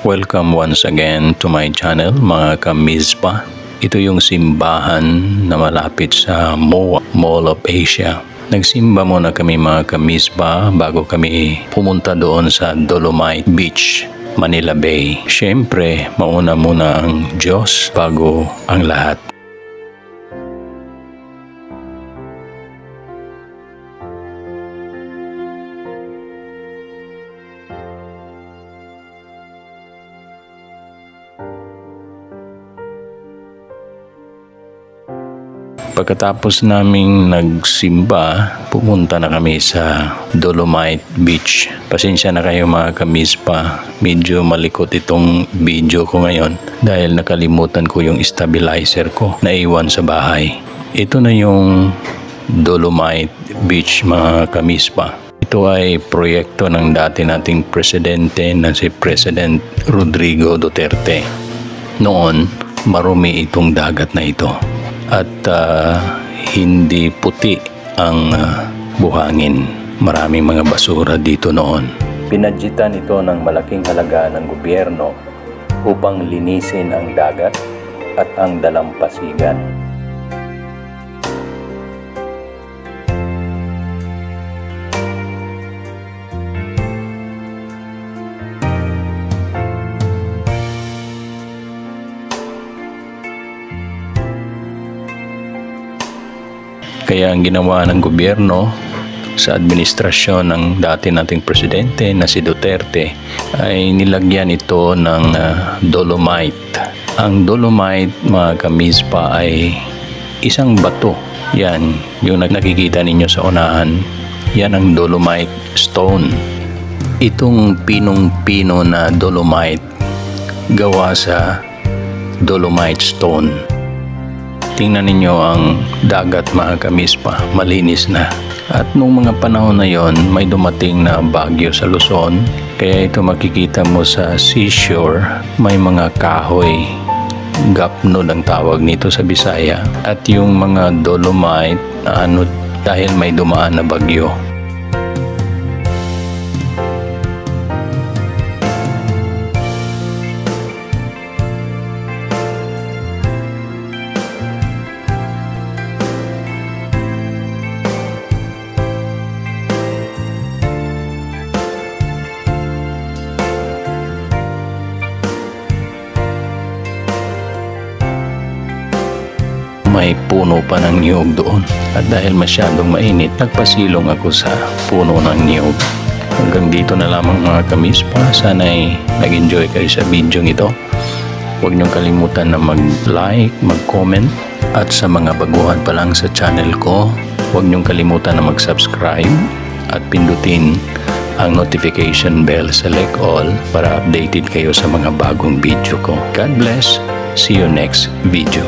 Welcome once again to my channel mga ka-Mizpah. Ito yung simbahan na malapit sa MOA, Mall of Asia. Nagsimba muna kami mga ka-Mizpah bago kami pumunta doon sa Dolomite Beach, Manila Bay. Siyempre, mauna muna ang Diyos bago ang lahat. Pagkatapos naming nagsimba, pumunta na kami sa Dolomite Beach. Pasensya na kayo mga ka-Mizpah, medyo malikot itong video ko ngayon dahil nakalimutan ko yung stabilizer ko na iwan sa bahay. Ito na yung Dolomite Beach mga ka-Mizpah. Ito ay proyekto ng dati nating presidente na si President Rodrigo Duterte. Noon, marumi itong dagat na ito. At hindi puti ang buhangin. Maraming mga basura dito noon. Pinadjitan ito ng malaking halaga ng gobyerno upang linisin ang dagat at ang dalampasigan. Kaya ang ginawa ng gobyerno sa administrasyon ng dati nating presidente na si Duterte ay nilagyan ito ng dolomite. Ang dolomite mga ka-Mizpah ay isang bato. Yan, yung nakikita ninyo sa unahan, yan ang dolomite stone. Itong pinong-pino na dolomite gawa sa dolomite stone. Tingnan ninyo ang dagat mga ka-Mizpah, malinis na. At nung mga panahon na yon, may dumating na bagyo sa Luzon. Kaya ito makikita mo sa seashore, may mga kahoy. Gapnod ang tawag nito sa Bisaya. At yung mga dolomite, dahil may dumaan na bagyo. May puno pa ng niyog doon at dahil masyadong mainit, nagpasilong ako sa puno ng niyog. Hanggang dito na lamang mga ka-Mizpah. Sana'y nag-enjoy kayo sa video ito. Huwag niyong kalimutan na mag-like, mag-comment, at sa mga baguhan pa lang sa channel ko, huwag niyong kalimutan na mag-subscribe at pindutin ang notification bell, select all para updated kayo sa mga bagong video ko. God bless. See you next video.